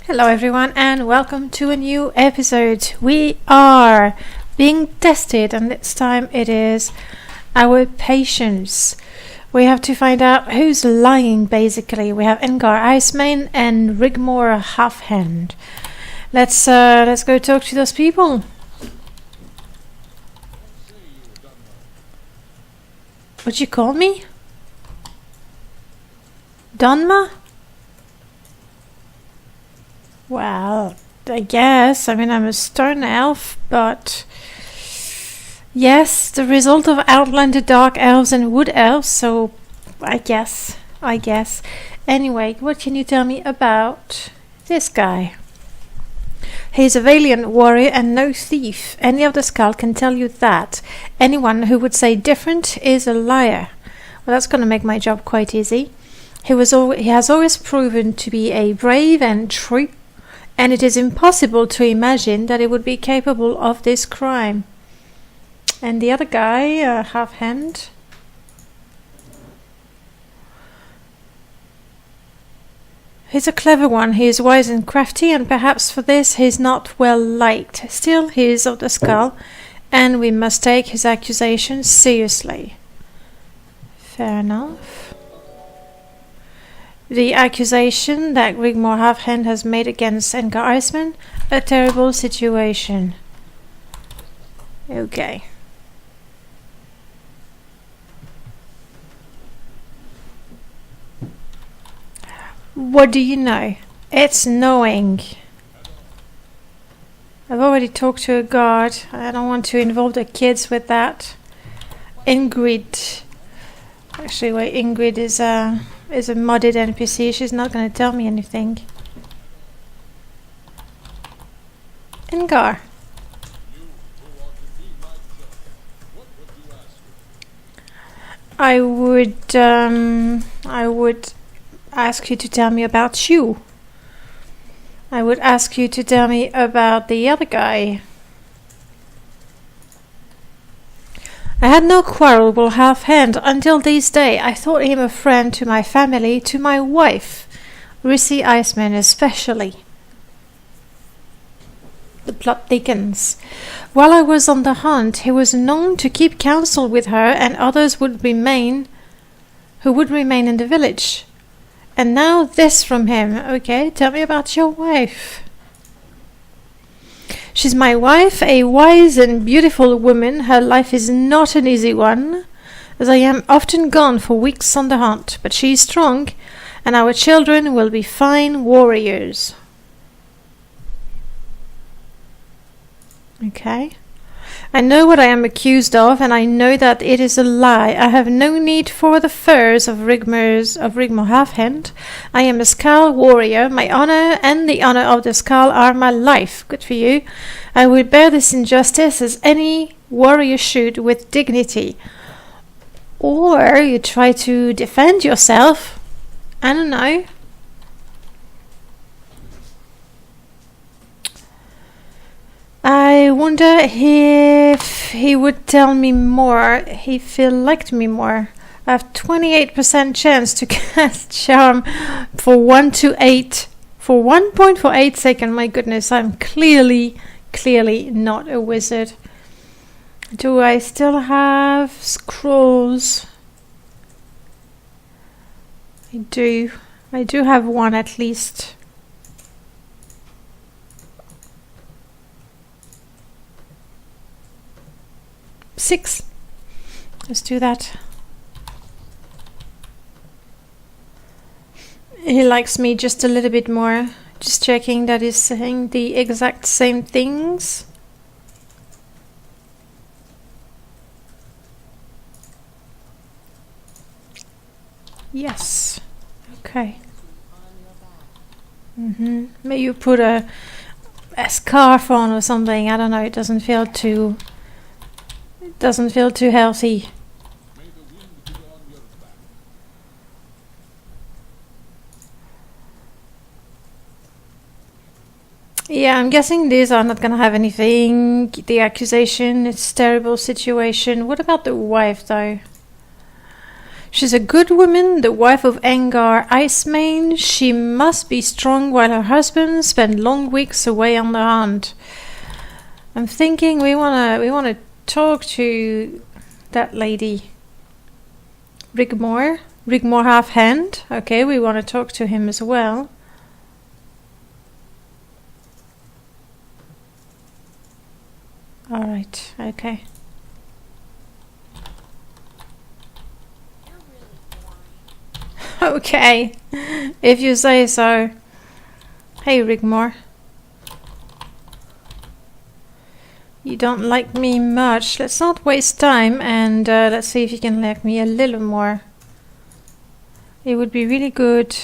Hello everyone and welcome to a new episode. We are being tested and this time it is our patience. We have to find out who's lying basically. We have Engar Iceman and Rigmor Halfhand. Let's go talk to those people. What'd you call me? Donma? Well, I guess. I mean, I'm a stone elf, but yes, the result of Outlander Dark Elves and Wood Elves, so I guess. Anyway, what can you tell me about this guy? He's a valiant warrior and no thief. Any of the Skaal can tell you that. Anyone who would say different is a liar. Well, that's going to make my job quite easy. He has always proven to be a brave and true, and it is impossible to imagine that he would be capable of this crime. And the other guy, Halfhand. He's a clever one. He is wise and crafty, and perhaps for this he is not well liked. Still, he is of the Skaal, and we must take his accusations seriously. Fair enough. The accusation that Rigmor Halfhand has made against Engar Iceman, a terrible situation. Okay. What do you know? It's knowing. I've already talked to a guard. I don't want to involve the kids with that. Ingrid. Actually, wait, Ingrid is a modded NPC. She's not going to tell me anything. Engar. I would ask you to tell me about you. I would ask you to tell me about the other guy. I had no quarrel with Halfhand until this day. I thought him a friend to my family, to my wife, Rissy Iceman especially. The plot thickens. While I was on the hunt, he was known to keep counsel with her and others who would remain in the village. And now this from him. Okay, tell me about your wife. She's my wife, a wise and beautiful woman. Her life is not an easy one, as I am often gone for weeks on the hunt. But she is strong, and our children will be fine warriors. Okay. I know what I am accused of, and I know that it is a lie. I have no need for the furs of Rigmor Halfhand. I am a Skaal warrior. My honor and the honor of the Skaal are my life. Good for you. I will bear this injustice as any warrior should, with dignity. Or you try to defend yourself. I don't know. I wonder if he would tell me more, if he liked me more. I have 28% chance to cast Charm for 1.48 seconds. My goodness, I'm clearly not a wizard. Do I still have scrolls? I do have one at least. Six. Let's do that. He likes me just a little bit more. Just checking that he's saying the exact same things. Yes. Okay. May you put a scarf on or something. I don't know. It doesn't feel too healthy. Yeah, I'm guessing these are not gonna have anything. The accusation, it's a terrible situation. What about the wife though? She's a good woman, the wife of Angar Icemane. She must be strong while her husband spent long weeks away on the hunt. I'm thinking we wanna talk to that lady. Rigmor Half-Hand. Okay, we want to talk to him as well. Alright, okay. Okay, if you say so. Hey, Rigmor. You don't like me much. Let's not waste time and let's see if you can like me a little more. It would be really good.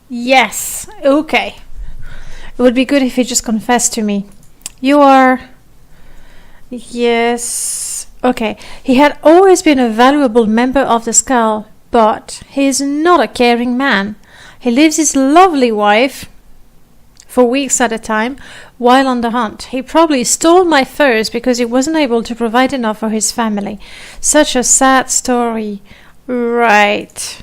Yes, okay. It would be good if you just confessed to me. You are... Yes... Okay, he had always been a valuable member of the Skaal, but he is not a caring man. He leaves his lovely wife for weeks at a time while on the hunt. He probably stole my furs because he wasn't able to provide enough for his family. Such a sad story. Right.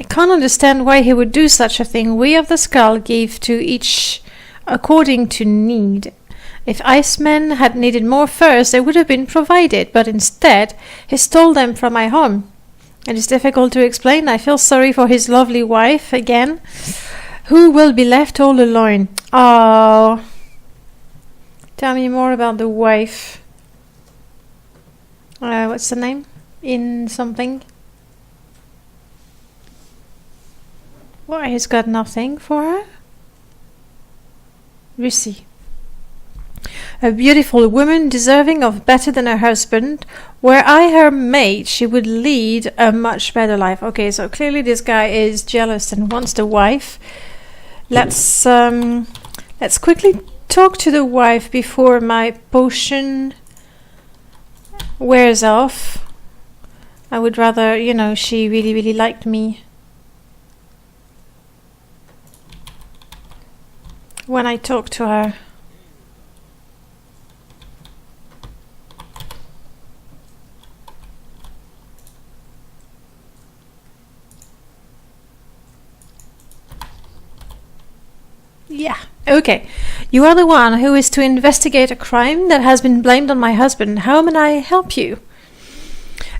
I can't understand why he would do such a thing. We of the Skaal give to each according to need. If Icemen had needed more furs, they would have been provided, but instead he stole them from my home. It is difficult to explain. I feel sorry for his lovely wife again, who will be left all alone. Oh, tell me more about the wife. What's the name? In something? Why, he's got nothing for her? Lucy. A beautiful woman deserving of better than her husband. Were I her mate, she would lead a much better life. Okay, so clearly this guy is jealous and wants the wife. Let's quickly talk to the wife before my potion wears off. I would rather, you know, she really liked me when I talk to her. Yeah, okay. You are the one who is to investigate a crime that has been blamed on my husband. How may I help you?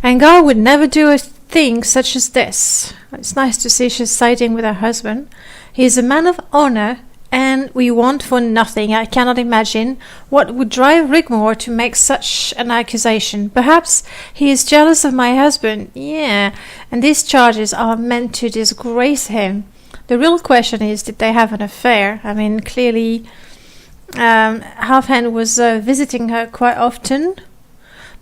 Angar would never do a thing such as this. It's nice to see she's siding with her husband. He is a man of honor, and we want for nothing. I cannot imagine what would drive Rigmor to make such an accusation. Perhaps he is jealous of my husband. Yeah, and these charges are meant to disgrace him. The real question is, did they have an affair? I mean, clearly, Half-Hand was visiting her quite often.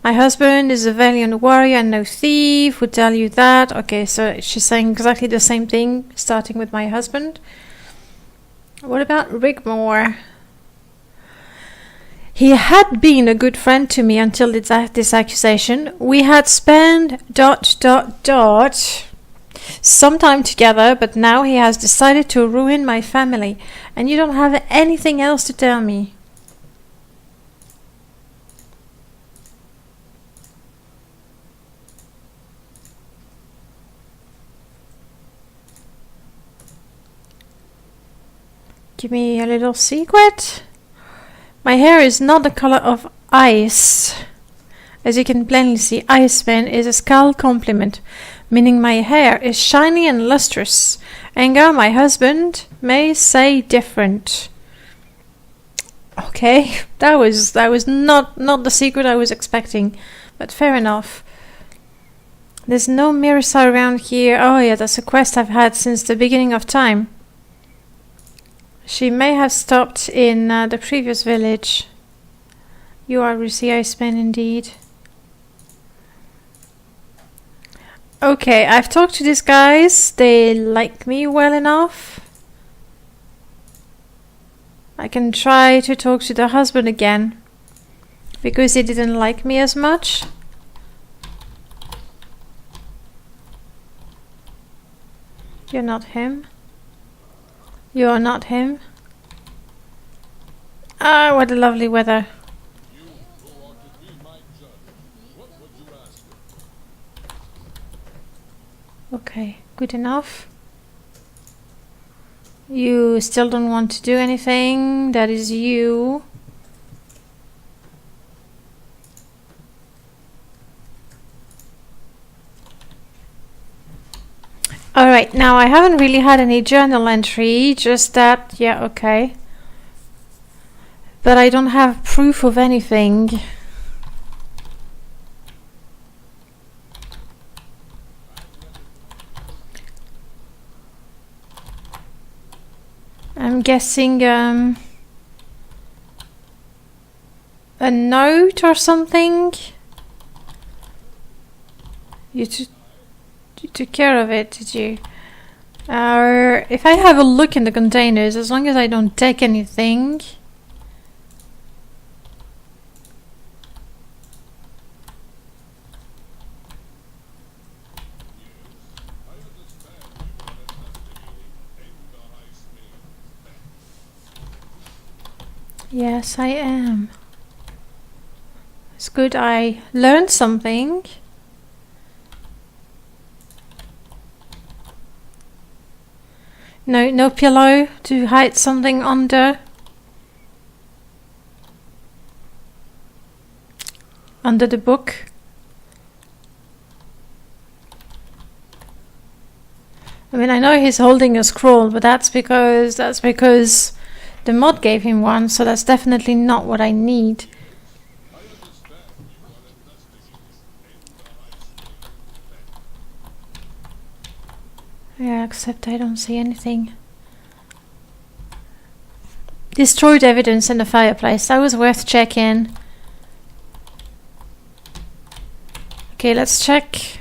My husband is a valiant warrior and no thief, would tell you that. Okay, so she's saying exactly the same thing, starting with my husband. What about Rigmor? He had been a good friend to me until this accusation. We had spent ... some time together, but now he has decided to ruin my family, and you don't have anything else to tell me. Give me a little secret. My hair is not the color of ice. As you can plainly see, Iceman is a Skaal compliment, meaning my hair is shiny and lustrous. Angar, my husband, may say different. Okay, that was not the secret I was expecting, but fair enough. There's no Mirisa around here. Oh yeah, that's a quest I've had since the beginning of time. She may have stopped in the previous village. You are Lucy Iceman indeed. Okay, I've talked to these guys. They like me well enough. I can try to talk to the husband again, because he didn't like me as much. You're not him. You're not him. Ah, what a lovely weather. Okay, good enough. You still don't want to do anything. That is you. Alright, now I haven't really had any journal entry, just that, yeah, okay. But I don't have proof of anything. I'm guessing a note or something. You took care of it, did you? If I have a look in the containers, as long as I don't take anything. Yes, I am. It's good I learned something. No pillow to hide something under. Under the book. I mean, I know he's holding a scroll, but that's because the mod gave him one, so that's definitely not what I need. Yeah, except I don't see anything. Destroyed evidence in the fireplace. That was worth checking. Okay, let's check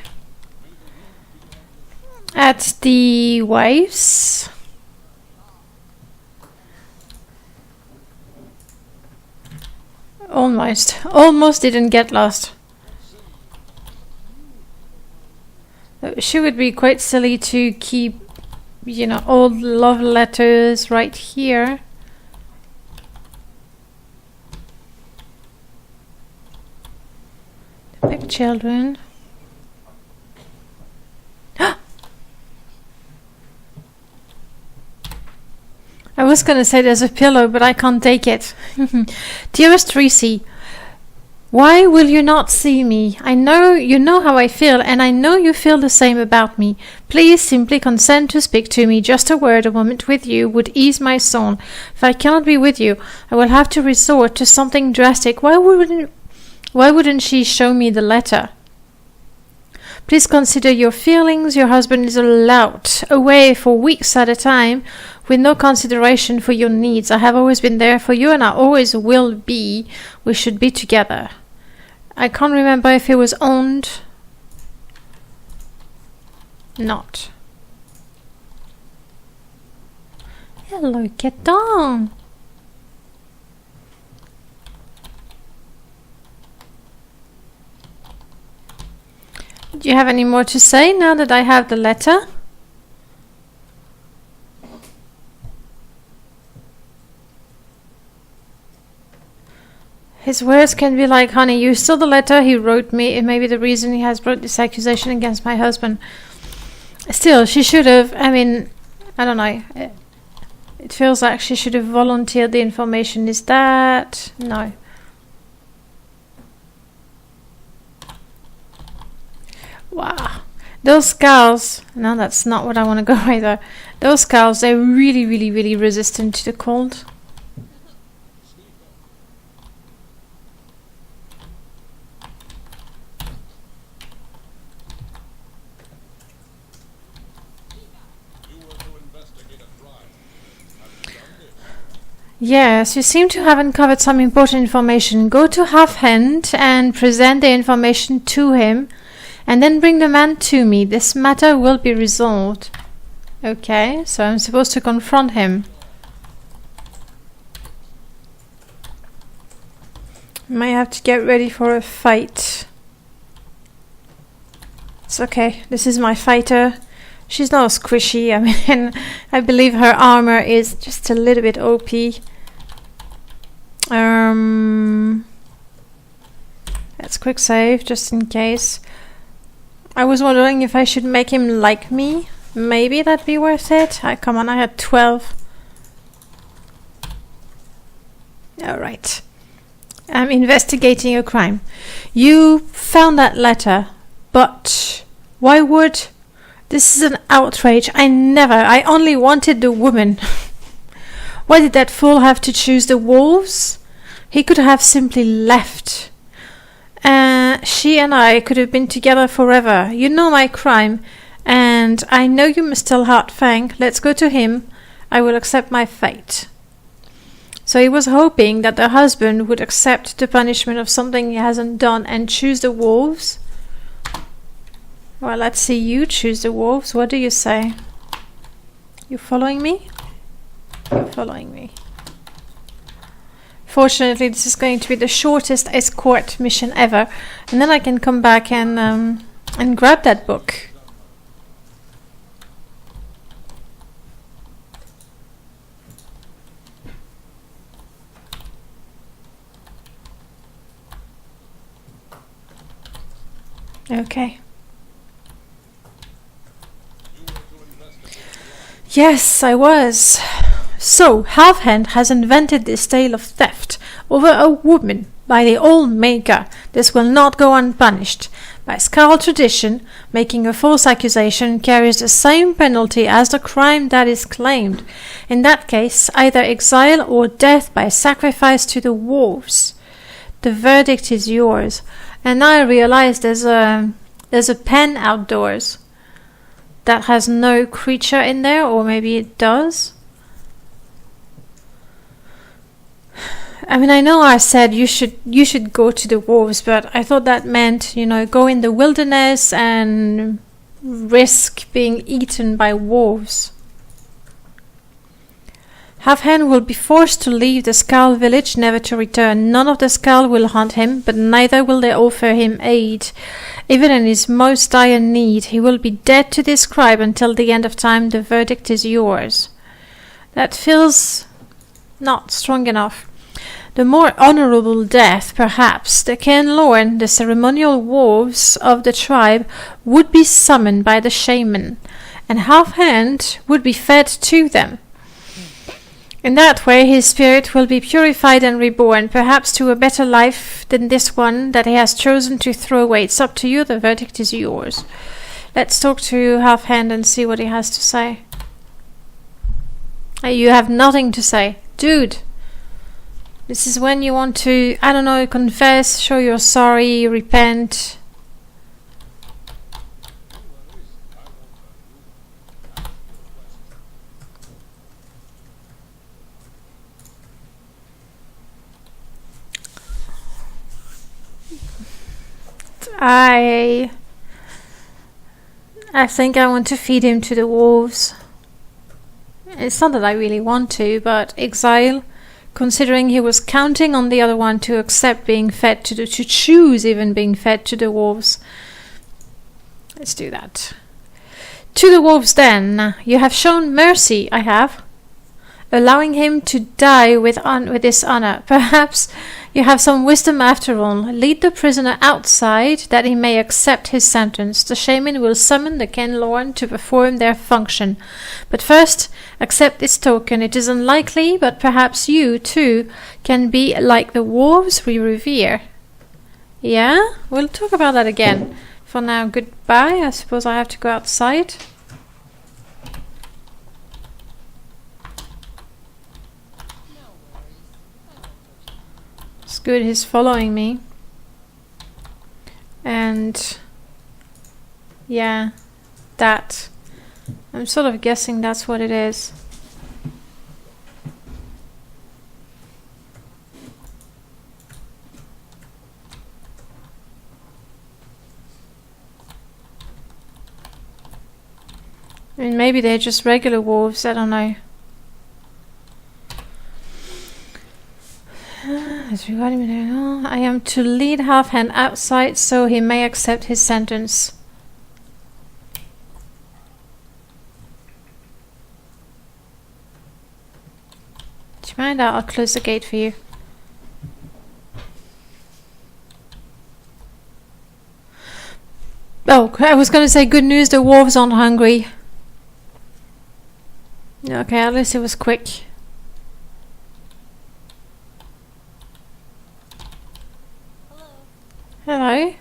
at the waves. Almost didn't get lost. She would be quite silly to keep, you know, old love letters right here. The big children. I was gonna say there's a pillow, but I can't take it. Dearest Reese, why will you not see me? I know you know how I feel, and I know you feel the same about me. Please simply consent to speak to me. Just a word, a moment with you would ease my soul. If I cannot be with you, I will have to resort to something drastic. Why wouldn't she show me the letter? Please consider your feelings. Your husband is allowed away for weeks at a time with no consideration for your needs. I have always been there for you and I always will be. We should be together. I can't remember if it was owned. Not. Hello, get down. Do you have any more to say now that I have the letter? His words can be like, honey, you saw the letter he wrote me. It may be the reason he has brought this accusation against my husband. Still, she should have, I mean, I don't know. It feels like she should have volunteered the information. Is that? No. Wow. Those Skaals, no, that's not what I want to go either. Those Skaals, they're really, really, really resistant to the cold. Yes, you seem to have uncovered some important information. Go to Half-Hand and present the information to him, and then bring the man to me. This matter will be resolved. Okay, so I'm supposed to confront him. Might have to get ready for a fight. It's okay, this is my fighter. She's not squishy. I mean, I believe her armor is just a little bit OP. Let's quick save just in case. I was wondering if I should make him like me. Maybe that'd be worth it. Come on, I had 12. Alright. I'm investigating a crime. You found that letter, but why would... This is an outrage. I only wanted the woman. Why did that fool have to choose the wolves? He could have simply left. She and I could have been together forever. You know my crime, and I know you must tell Heartfang. Let's go to him. I will accept my fate. So he was hoping that the husband would accept the punishment of something he hasn't done and choose the wolves. Well, let's see you choose the wolves. What do you say? You following me? You're following me. Fortunately, this is going to be the shortest escort mission ever, and then I can come back and grab that book. Okay. Yes, I was. So, Halfhand has invented this tale of theft over a woman by the old maker. This will not go unpunished. By Skaal tradition, making a false accusation carries the same penalty as the crime that is claimed. In that case, either exile or death by sacrifice to the wolves. The verdict is yours. And now I realize there's a pen outdoors that has no creature in there, or maybe it does. I mean, I know I said you should go to the wolves, but I thought that meant, go in the wilderness and risk being eaten by wolves. Halfhand will be forced to leave the Skaal village, never to return. None of the Skaal will hunt him, but neither will they offer him aid. Even in his most dire need, he will be dead to this crime until the end of time. The verdict is yours. That feels not strong enough. The more honorable death, perhaps, the Kenlorn, the ceremonial wolves of the tribe, would be summoned by the shaman, and Halfhand would be fed to them. In that way, his spirit will be purified and reborn, perhaps to a better life than this one that he has chosen to throw away. It's up to you. The verdict is yours. Let's talk to Halfhand and see what he has to say. You have nothing to say. Dude! This is when you want to, I don't know, confess, show you're sorry, repent. I think I want to feed him to the wolves. It's not that I really want to, but exile, considering he was counting on the other one to accept being fed to choose even being fed to the wolves. Let's do that. To the wolves then. You have shown mercy, I have, allowing him to die with dishonor. Perhaps you have some wisdom after all. Lead the prisoner outside that he may accept his sentence. The shaman will summon the Kenlorn to perform their function. But first, accept this token. It is unlikely, but perhaps you, too, can be like the wolves we revere. Yeah? We'll talk about that again. For now, goodbye. I suppose I have to go outside. It's good he's following me. And yeah, that. I'm sort of guessing that's what it is. I mean, maybe they're just regular wolves, I don't know. I am to lead Halfhand outside so he may accept his sentence. Do you mind? I'll close the gate for you. Oh, I was going to say good news, the dwarves aren't hungry. Okay, at least it was quick. Hello.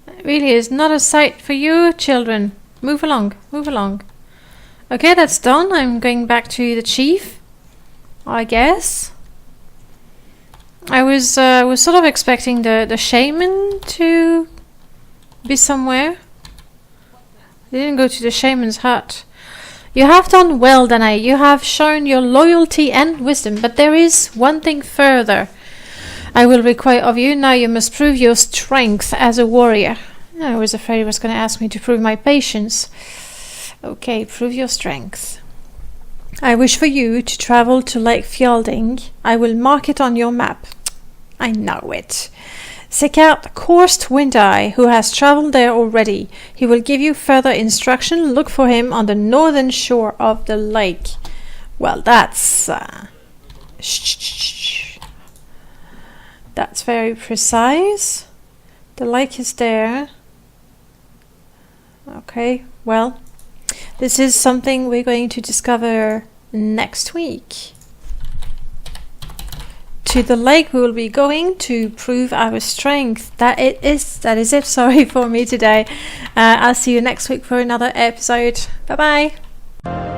It really is not a sight for you children. Move along, move along. Okay, that's done. I'm going back to the chief, I guess. I was sort of expecting the shaman to be somewhere. I didn't go to the shaman's hut. You have done well, Danae. You have shown your loyalty and wisdom, but there is one thing further I will require of you. Now you must prove your strength as a warrior. I was afraid he was going to ask me to prove my patience. Okay, prove your strength. I wish for you to travel to Lake Fjelding. I will mark it on your map. I know it. Seek out Korst Windeye, who has traveled there already. He will give you further instruction. Look for him on the northern shore of the lake. Well, that's... That's very precise. The lake is there. Okay, well, this is something we're going to discover next week. To the lake we will be going to prove our strength. That is it. Sorry for me today. I'll see you next week for another episode. Bye bye.